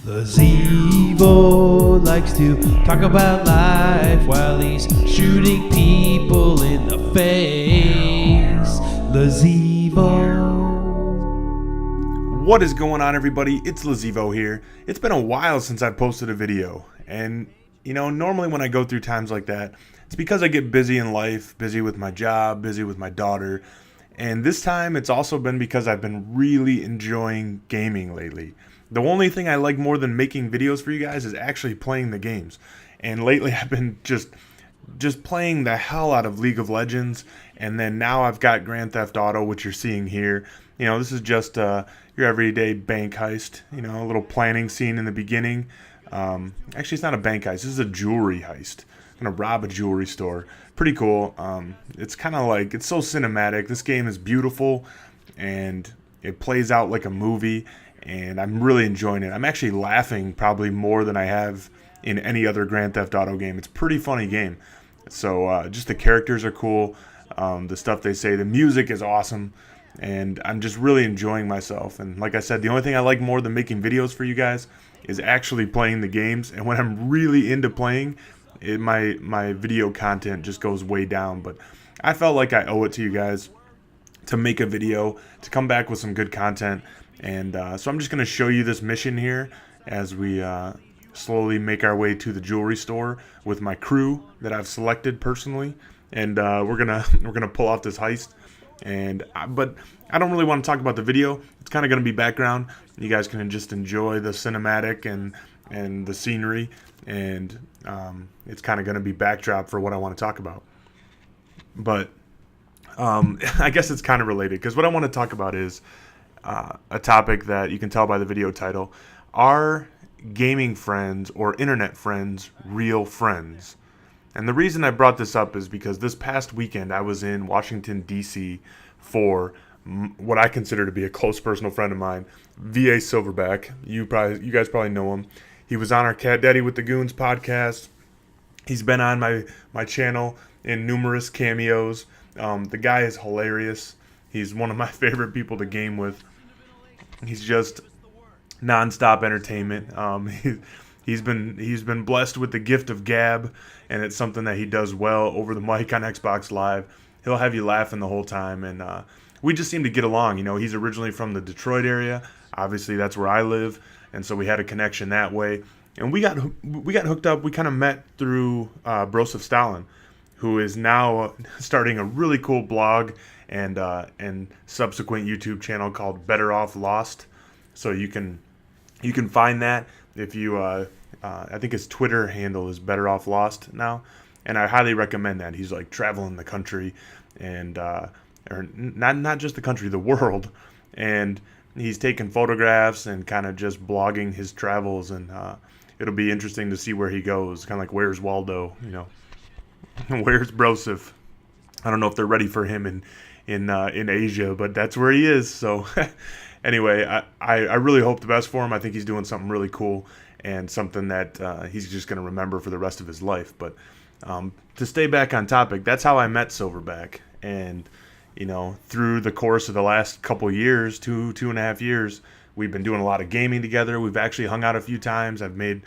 Lazevo likes to talk about life while he's shooting people in the face. Lazevo. What is going on, everybody? It's Lazevo here. It's been a while since I've posted a video, and normally when I go through times like that, it's because I get busy in life, busy with my job, busy with my daughter, and this time it's also been because I've been really enjoying gaming lately. The only thing I like more than making videos for you guys is actually playing the games, and lately I've been just playing the hell out of League of Legends, and then now I've got Grand Theft Auto, which you're seeing here. This is just your everyday bank heist, a little planning scene in the beginning. Actually, it's not a bank heist. This is a jewelry heist. I'm going to rob a jewelry store. Pretty cool. It's kind of like, it's so cinematic. This game is beautiful, and it plays out like a movie, and I'm really enjoying it. I'm actually laughing probably more than I have in any other Grand Theft Auto game. It's a pretty funny game. So just the characters are cool. The stuff they say. The music is awesome. And I'm just really enjoying myself. And like I said, the only thing I like more than making videos for you guys is actually playing the games. And when I'm really into playing, my video content just goes way down. But I felt like I owe it to you guys to make a video, to come back with some good content. And so I'm just going to show you this mission here as we slowly make our way to the jewelry store with my crew that I've selected personally. And we're gonna pull off this heist. But I don't really want to talk about the video. It's kind of going to be background. You guys can just enjoy the cinematic and the scenery, and it's kind of going to be backdrop for what I want to talk about. But I guess it's kind of related, because what I want to talk about is a topic that you can tell by the video title. Are gaming friends or internet friends real friends? And the reason I brought this up is because this past weekend I was in Washington, D.C. for what I consider to be a close personal friend of mine, V.A. Silverback. You guys probably know him. He was on our Cat Daddy with the Goons podcast. He's been on my channel in numerous cameos. The guy is hilarious. He's one of my favorite people to game with. He's just nonstop entertainment. He's been blessed with the gift of gab, and it's something that he does well over the mic on Xbox Live. He'll have you laughing the whole time, and we just seem to get along. He's originally from the Detroit area. Obviously, that's where I live, and so we had a connection that way. And we got hooked up. We kind of met through Broseph Stalin, who is now starting a really cool blog and subsequent YouTube channel called Better Off Lost. So you can find that. If you, I think his Twitter handle is Better Off Lost now, and I highly recommend that. He's like traveling the country, and or not just the country, the world, and he's taking photographs and kind of just blogging his travels, and it'll be interesting to see where he goes. Kind of like, where's Waldo? Where's Broseph? I don't know if they're ready for him in Asia, but that's where he is. So. Anyway, I really hope the best for him. I think he's doing something really cool and something that he's just going to remember for the rest of his life. But to stay back on topic, that's how I met Silverback. And, through the course of the last couple years, two and a half years, we've been doing a lot of gaming together. We've actually hung out a few times. I've made,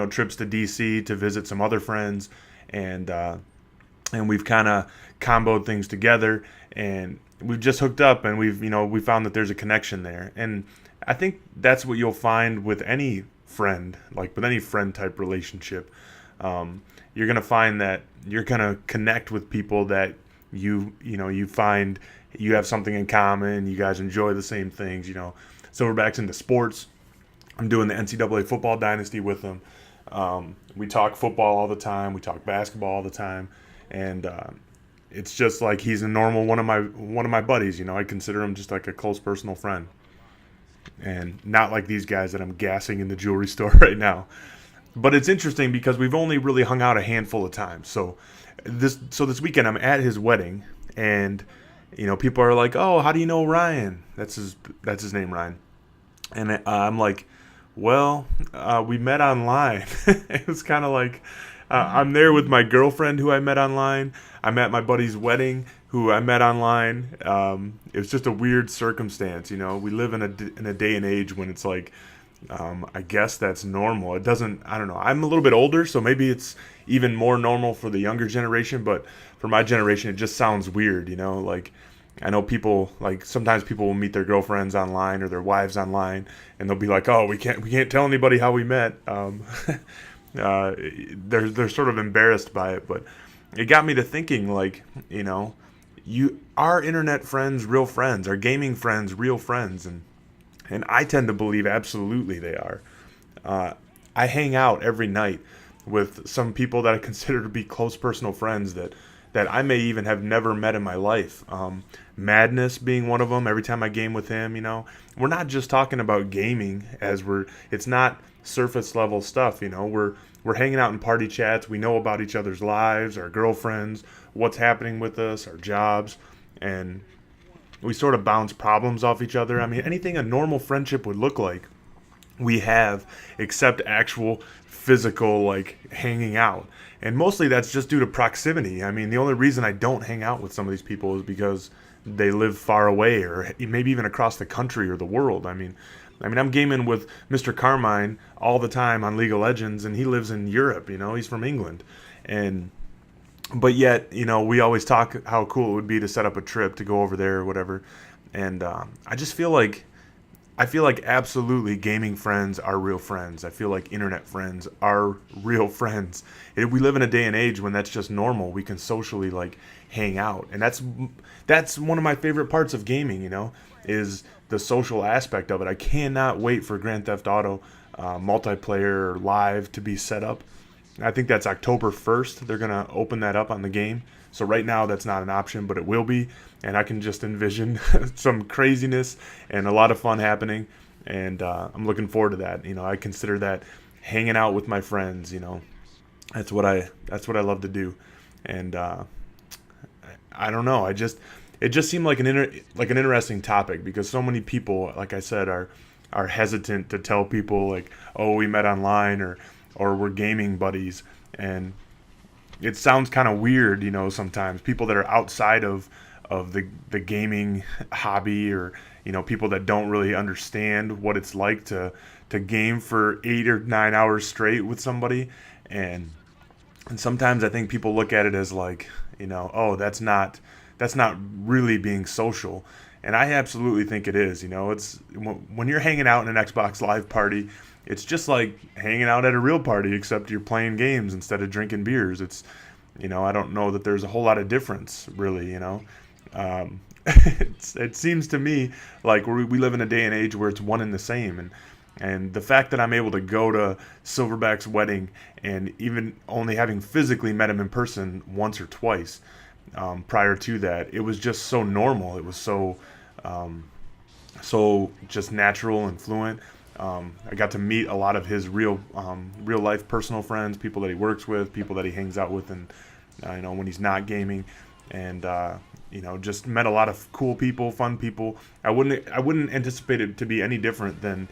trips to D.C. to visit some other friends. And we've kind of comboed things together. And we've just hooked up, and we found that there's a connection there. And I think that's what you'll find with any friend, like with any friend type relationship. You're going to find that you're going to connect with people that you find you have something in common. You guys enjoy the same things. Silverback's into sports. I'm doing the NCAA football dynasty with him. We talk football all the time. We talk basketball all the time. And it's just like he's a normal one of my buddies. I consider him just like a close personal friend, and not like these guys that I'm gassing in the jewelry store right now. But it's interesting because we've only really hung out a handful of times. So this weekend I'm at his wedding, and people are like, "Oh, how do you know Ryan?" That's his name, Ryan. And I'm like, "Well, we met online." It was kind of like. I'm there with my girlfriend who I met online. I'm at my buddy's wedding who I met online. It was just a weird circumstance, We live in a day and age when it's like I guess that's normal. It doesn't, I don't know. I'm a little bit older, so maybe it's even more normal for the younger generation, but for my generation, it just sounds weird, Like, I know people, like, sometimes people will meet their girlfriends online or their wives online, and they'll be like, "Oh, we can't tell anybody how we met." They're sort of embarrassed by it, but it got me to thinking, like, you are internet friends real friends? Are gaming friends real friends? And I tend to believe absolutely they are. I hang out every night with some people that I consider to be close personal friends that I may even have never met in my life. Madness being one of them. Every time I game with him, we're not just talking about gaming it's not surface level stuff. We're hanging out in party chats. We know about each other's lives, our girlfriends, what's happening with us, our jobs, and we sort of bounce problems off each other. I mean, anything a normal friendship would look like, we have, except actual physical, like, hanging out. And mostly that's just due to proximity. I mean, the only reason I don't hang out with some of these people is because they live far away, or maybe even across the country or the world. I'm gaming with Mr. Carmine all the time on League of Legends, and he lives in Europe. He's from England, but yet, we always talk how cool it would be to set up a trip to go over there or whatever. And I just feel like absolutely gaming friends are real friends. I feel like internet friends are real friends. We live in a day and age when that's just normal. We can socially, like, hang out, and that's one of my favorite parts of gaming. Is the social aspect of it. I cannot wait for Grand Theft Auto multiplayer or live to be set up. I think that's October 1st. They're going to open that up on the game. So right now that's not an option, but it will be. And I can just envision some craziness and a lot of fun happening. And I'm looking forward to that. I consider that hanging out with my friends. That's what I love to do. And I don't know. It just seemed like an interesting topic, because so many people, like I said, are hesitant to tell people, like, oh, we met online, or we're gaming buddies. And it sounds kind of weird, sometimes people that are outside of the gaming hobby, or people that don't really understand what it's like to game for 8 or 9 hours straight with somebody. And sometimes I think people look at it as like, oh, that's not really being social. And I absolutely think it is. It's when you're hanging out in an Xbox Live party, it's just like hanging out at a real party, except you're playing games instead of drinking beers. It's, I don't know that there's a whole lot of difference, really. It seems to me like we live in a day and age where it's one and the same. And the fact that I'm able to go to Silverback's wedding, and even only having physically met him in person once or twice, prior to that, it was just so normal. It was so just natural and fluent. I got to meet a lot of his real life personal friends, people that he works with, people that he hangs out with, and when he's not gaming, and just met a lot of cool people, fun people. I wouldn't anticipate it to be any different than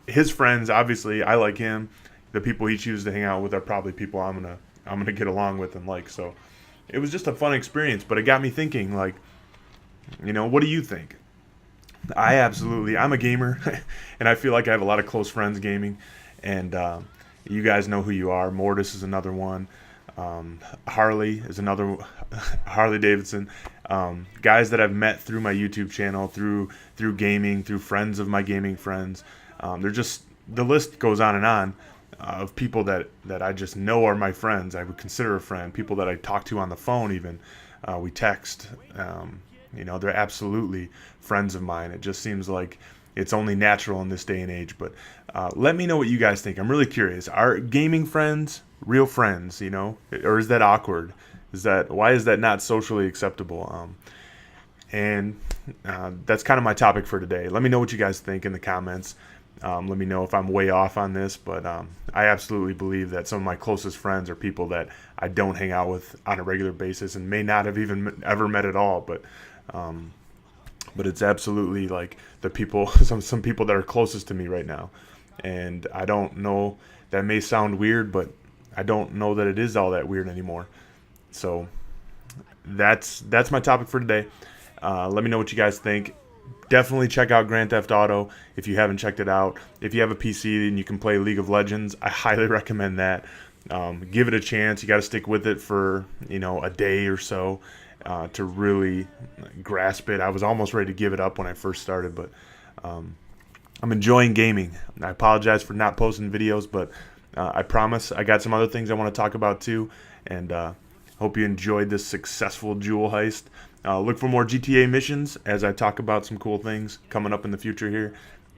his friends. Obviously, I like him. The people he chooses to hang out with are probably people I'm gonna get along with and like. So it was just a fun experience, but it got me thinking, like, what do you think? I'm a gamer, and I feel like I have a lot of close friends gaming, and you guys know who you are. Mortis is another one. Harley is another. Harley Davidson. Guys that I've met through my YouTube channel, through gaming, through friends of my gaming friends. The list goes on and on of people that I just know are my friends. I would consider a friend. People that I talk to on the phone, even we text. They're absolutely friends of mine. It just seems like it's only natural in this day and age. But let me know what you guys think. I'm really curious. Are gaming friends real friends? Or is that awkward? Why is that not socially acceptable? And that's kind of my topic for today. Let me know what you guys think in the comments. Let me know if I'm way off on this, but I absolutely believe that some of my closest friends are people that I don't hang out with on a regular basis and may not have even ever met at all. But it's absolutely like the people, some people that are closest to me right now. And I don't know, that may sound weird, but I don't know that it is all that weird anymore. So that's my topic for today. Let me know what you guys think. definitely check out Grand Theft Auto if you haven't checked it out. If you have a PC and you can play League of Legends, I highly recommend that. Give it a chance. You got to stick with it for a day or so to really grasp it. I was almost ready to give it up when I first started, but I'm enjoying gaming. I apologize for not posting videos, but I promise I got some other things I want to talk about too, and hope you enjoyed this successful jewel heist. Look for more GTA missions as I talk about some cool things coming up in the future here.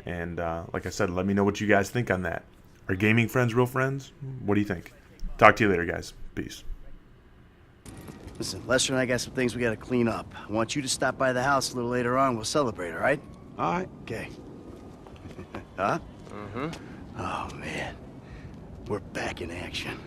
And like I said, let me know what you guys think on that. Are gaming friends real friends? What do you think? Talk to you later, guys. Peace. Listen, Lester and I got some things we gotta clean up. I want you to stop by the house a little later on. We'll celebrate, all right? All right. Okay. Huh? Mm-hmm. Oh, man. We're back in action.